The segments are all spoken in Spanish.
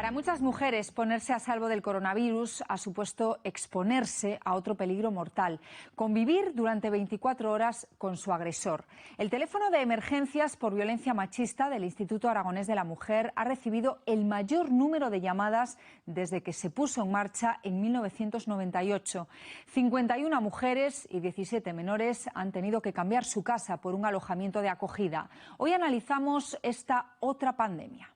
Para muchas mujeres, ponerse a salvo del coronavirus ha supuesto exponerse a otro peligro mortal: convivir durante 24 horas con su agresor. El teléfono de emergencias por violencia machista del Instituto Aragonés de la Mujer ha recibido el mayor número de llamadas desde que se puso en marcha en 1998. 51 mujeres y 17 menores han tenido que cambiar su casa por un alojamiento de acogida. Hoy analizamos esta otra pandemia.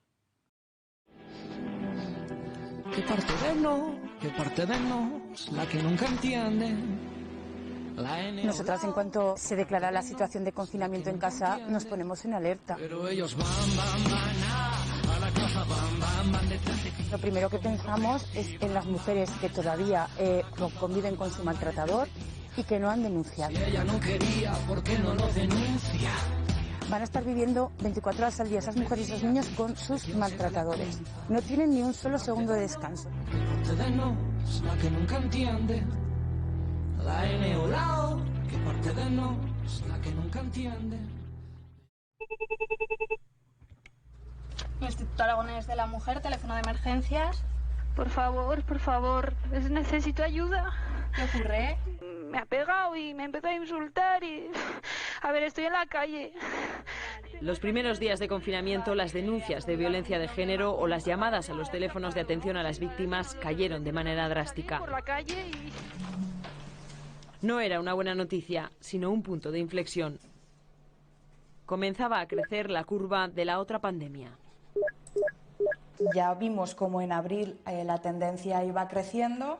¿Qué parte de nos la que nunca entiende? Nosotras, en cuanto se declara la situación de confinamiento en casa, nos ponemos en alerta. Pero ellos van a la caja, van detrás de ti. Lo primero que pensamos es en las mujeres que todavía conviven con su maltratador y que no han denunciado. Si ella no quería, ¿por qué no lo denuncia? Van a estar viviendo 24 horas al día esas mujeres y esos niños con sus maltratadores. No tienen ni un solo segundo de descanso. ¿Qué parte de nos la que nunca entiende? La N o la O. ¿Qué parte de nos la que nunca entiende? Instituto Aragonés de la Mujer, teléfono de emergencias. Por favor, necesito ayuda. ¿Qué ocurre? Me ha pegado y me empezó a insultar y... A ver, estoy en la calle. Los primeros días de confinamiento, las denuncias de violencia de género o las llamadas a los teléfonos de atención a las víctimas cayeron de manera drástica. Por la calle y... No era una buena noticia, sino un punto de inflexión. Comenzaba a crecer la curva de la otra pandemia. Ya vimos como en abril la tendencia iba creciendo,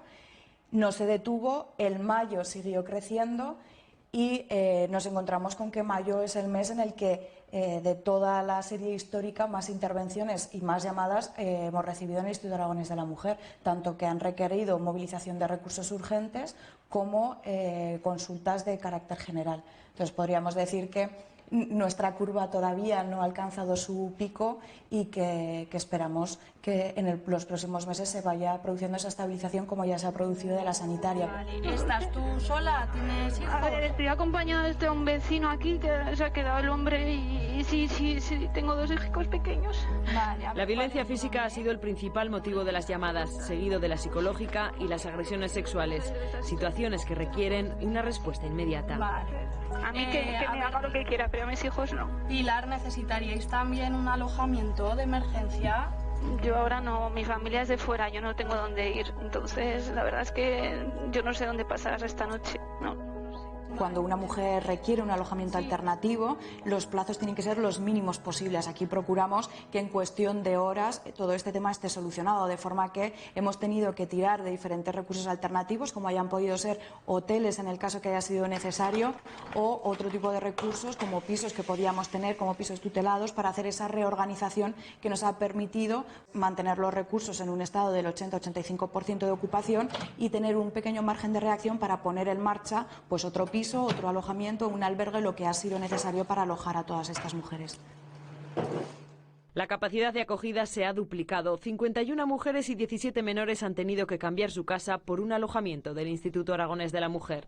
no se detuvo, en mayo siguió creciendo y nos encontramos con que mayo es el mes en el que de toda la serie histórica más intervenciones y más llamadas hemos recibido en el Instituto Aragonés de la Mujer, tanto que han requerido movilización de recursos urgentes como consultas de carácter general. Entonces podríamos decir que nuestra curva todavía no ha alcanzado su pico y que esperamos que en los próximos meses se vaya produciendo esa estabilización como ya se ha producido de la sanitaria. Vale. ¿Estás tú sola? ¿Tienes hijos? A ver, estoy acompañada de un vecino aquí que se ha quedado el hombre y sí, tengo dos hijos pequeños. Vale, La violencia física ha sido el principal motivo de las llamadas, seguido de la psicológica y las agresiones sexuales, situaciones que requieren una respuesta inmediata. Vale. A mí que me haga lo que quiera, pero a mis hijos no. Pilar, ¿necesitaríais también un alojamiento de emergencia? Yo ahora no, mi familia es de fuera, yo no tengo dónde ir. Entonces, la verdad es que yo no sé dónde pasar esta noche, no. Cuando una mujer requiere un alojamiento alternativo, los plazos tienen que ser los mínimos posibles. Aquí procuramos que en cuestión de horas todo este tema esté solucionado, de forma que hemos tenido que tirar de diferentes recursos alternativos, como hayan podido ser hoteles en el caso que haya sido necesario, o otro tipo de recursos como pisos que podíamos tener, como pisos tutelados, para hacer esa reorganización que nos ha permitido mantener los recursos en un estado del 80-85% de ocupación y tener un pequeño margen de reacción para poner en marcha pues otro piso, otro alojamiento, un albergue, lo que ha sido necesario para alojar a todas estas mujeres. La capacidad de acogida se ha duplicado. 51 mujeres y 17 menores han tenido que cambiar su casa por un alojamiento del Instituto Aragonés de la Mujer.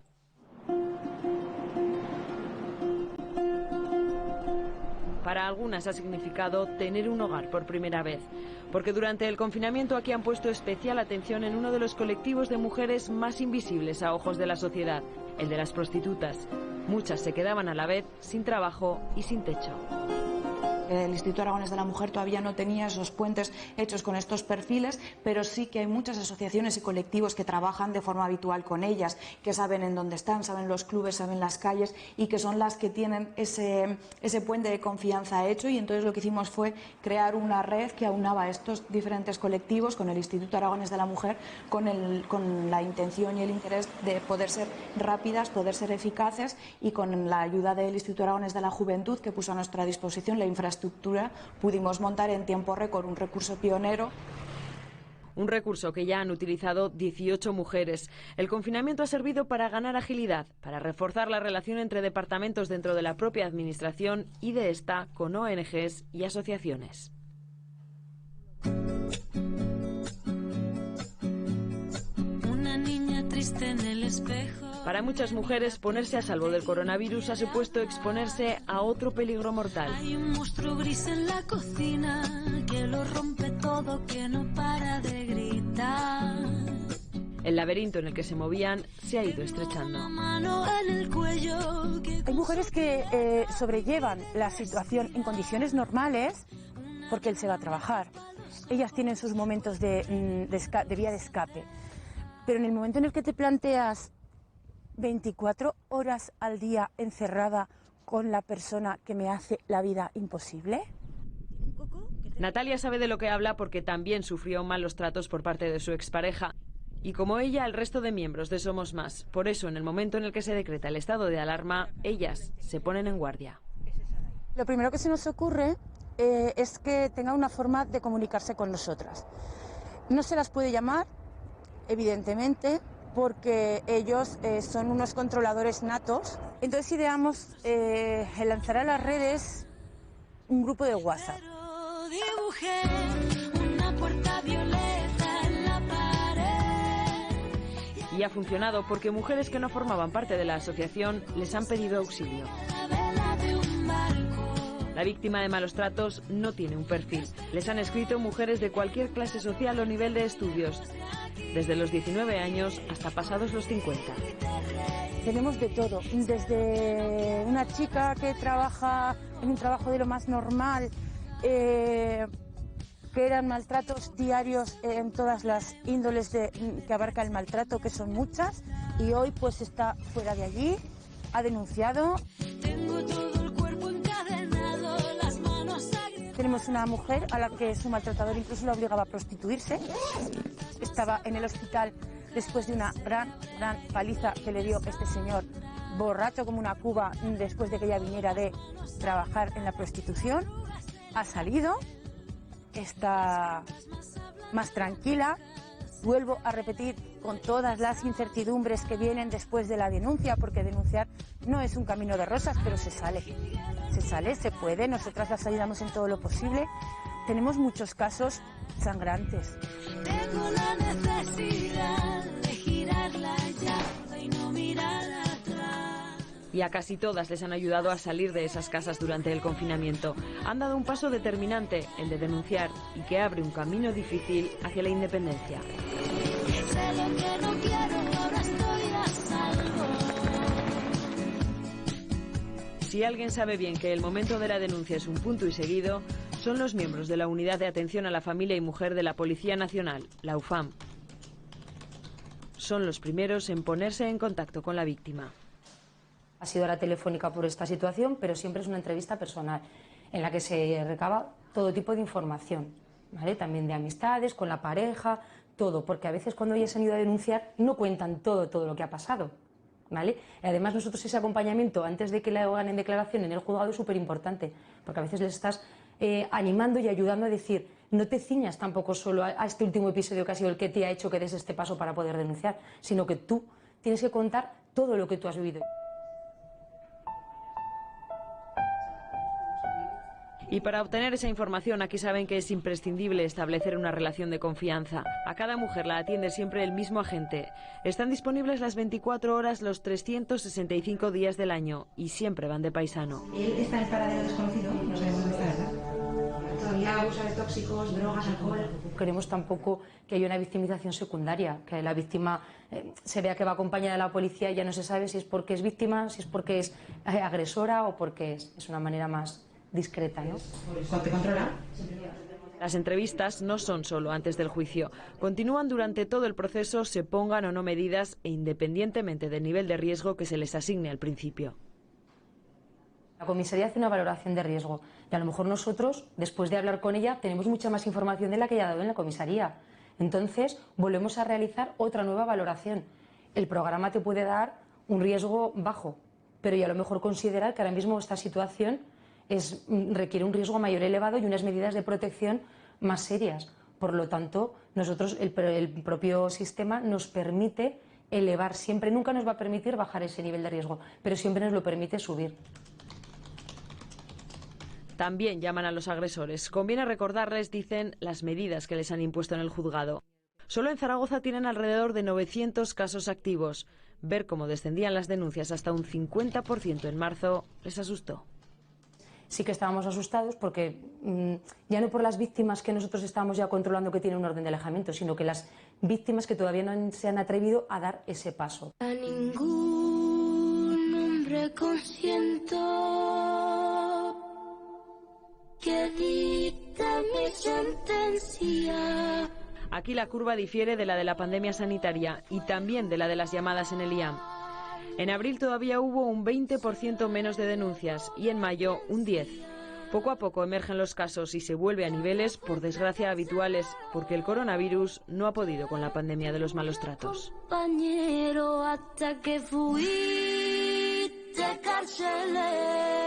Para algunas ha significado tener un hogar por primera vez, porque durante el confinamiento aquí han puesto especial atención en uno de los colectivos de mujeres más invisibles a ojos de la sociedad, el de las prostitutas. Muchas se quedaban a la vez sin trabajo y sin techo. El Instituto Aragonés de la Mujer todavía no tenía esos puentes hechos con estos perfiles, pero sí que hay muchas asociaciones y colectivos que trabajan de forma habitual con ellas, que saben en dónde están, saben los clubes, saben las calles y que son las que tienen ese puente de confianza hecho. Y entonces lo que hicimos fue crear una red que aunaba estos diferentes colectivos con el Instituto Aragonés de la Mujer, con la intención y el interés de poder ser rápidas, poder ser eficaces, y con la ayuda del Instituto Aragonés de la Juventud, que puso a nuestra disposición la infraestructura, pudimos montar en tiempo récord un recurso pionero. Un recurso que ya han utilizado 18 mujeres. El confinamiento ha servido para ganar agilidad, para reforzar la relación entre departamentos dentro de la propia administración y de esta con ONGs y asociaciones. Una niña triste en el espejo. Para muchas mujeres, ponerse a salvo del coronavirus ha supuesto exponerse a otro peligro mortal. Hay un monstruo gris en la cocina que lo rompe todo, que no para de gritar. El laberinto en el que se movían se ha ido estrechando. Hay mujeres que sobrellevan la situación en condiciones normales porque él se va a trabajar. Ellas tienen sus momentos de vía de escape. Pero en el momento en el que te planteas 24 horas al día encerrada con la persona que me hace la vida imposible. Natalia sabe de lo que habla porque también sufrió malos tratos por parte de su expareja. Y como ella, el resto de miembros de Somos Más. Por eso, en el momento en el que se decreta el estado de alarma, ellas se ponen en guardia. Lo primero que se nos ocurre es que tenga una forma de comunicarse con nosotras. No se las puede llamar, evidentemente, porque ellos son unos controladores natos. Entonces ideamos lanzar a las redes un grupo de WhatsApp. Y ha funcionado porque mujeres que no formaban parte de la asociación les han pedido auxilio. La víctima de malos tratos no tiene un perfil. Les han escrito mujeres de cualquier clase social o nivel de estudios, desde los 19 años hasta pasados los 50. Tenemos de todo, desde una chica que trabaja en un trabajo de lo más normal, que eran maltratos diarios en todas las índoles que abarca el maltrato, que son muchas, y hoy pues está fuera de allí, ha denunciado. Tengo todo el cuerpo encadenado, las manos Tenemos una mujer a la que su maltratador incluso la obligaba a prostituirse. Estaba en el hospital después de una gran paliza que le dio este señor, borracho como una cuba, después de que ella viniera de trabajar en la prostitución. Ha salido, está más tranquila. Vuelvo a repetir, con todas las incertidumbres que vienen después de la denuncia, porque denunciar no es un camino de rosas, pero se sale, se puede, nosotras las ayudamos en todo lo posible. Tenemos muchos casos sangrantes. Tengo la necesidad de girar la llave y no mirar atrás. Y a casi todas les han ayudado a salir de esas casas durante el confinamiento. Han dado un paso determinante, el de denunciar, y que abre un camino difícil hacia la independencia. Sé lo que no quiero, ahora estoy a salvo. Si alguien sabe bien que el momento de la denuncia es un punto y seguido, son los miembros de la Unidad de Atención a la Familia y Mujer de la Policía Nacional, la UFAM. Son los primeros en ponerse en contacto con la víctima. Ha sido la telefónica por esta situación, pero siempre es una entrevista personal en la que se recaba todo tipo de información, ¿vale? También de amistades, con la pareja, todo, porque a veces cuando ellas han ido a denunciar no cuentan todo lo que ha pasado, ¿vale? Y además nosotros ese acompañamiento antes de que la hagan en declaración en el juzgado es súper importante, porque a veces les estás animando y ayudando a decir, no te ciñas tampoco solo a este último episodio que ha sido el que te ha hecho que des este paso para poder denunciar, sino que tú tienes que contar todo lo que tú has vivido. Y para obtener esa información, aquí saben que es imprescindible establecer una relación de confianza. A cada mujer la atiende siempre el mismo agente. Están disponibles las 24 horas, los 365 días del año, y siempre van de paisano. Él está en paradero desconocido, no sabemos dónde está, ¿verdad? Todavía abusa de tóxicos, drogas, alcohol. Queremos tampoco que haya una victimización secundaria, que la víctima se vea que va acompañada de la policía y ya no se sabe si es porque es víctima, si es porque es agresora o porque es una manera más discreta, ¿no? ¿Te controla? Las entrevistas no son solo antes del juicio. Continúan durante todo el proceso, se pongan o no medidas e independientemente del nivel de riesgo que se les asigne al principio. La comisaría hace una valoración de riesgo y a lo mejor nosotros, después de hablar con ella, tenemos mucha más información de la que ella ha dado en la comisaría. Entonces, volvemos a realizar otra nueva valoración. El programa te puede dar un riesgo bajo, pero ya a lo mejor considerar que ahora mismo esta situación requiere un riesgo mayor elevado y unas medidas de protección más serias. Por lo tanto, nosotros, el propio sistema nos permite elevar siempre, nunca nos va a permitir bajar ese nivel de riesgo, pero siempre nos lo permite subir. También llaman a los agresores. Conviene recordarles, dicen, las medidas que les han impuesto en el juzgado. Solo en Zaragoza tienen alrededor de 900 casos activos. Ver cómo descendían las denuncias hasta un 50% en marzo les asustó. Sí que estábamos asustados porque ya no por las víctimas que nosotros estábamos ya controlando que tienen un orden de alejamiento, sino que las víctimas que todavía no se han atrevido a dar ese paso. A ningún hombre consiento que dicte mi sentencia. Aquí la curva difiere de la de la pandemia sanitaria y también de la de las llamadas en el IAM. En abril todavía hubo un 20% menos de denuncias y en mayo un 10%. Poco a poco emergen los casos y se vuelve a niveles, por desgracia, habituales, porque el coronavirus no ha podido con la pandemia de los malos tratos. Compañero, hasta que fuiste carcelero.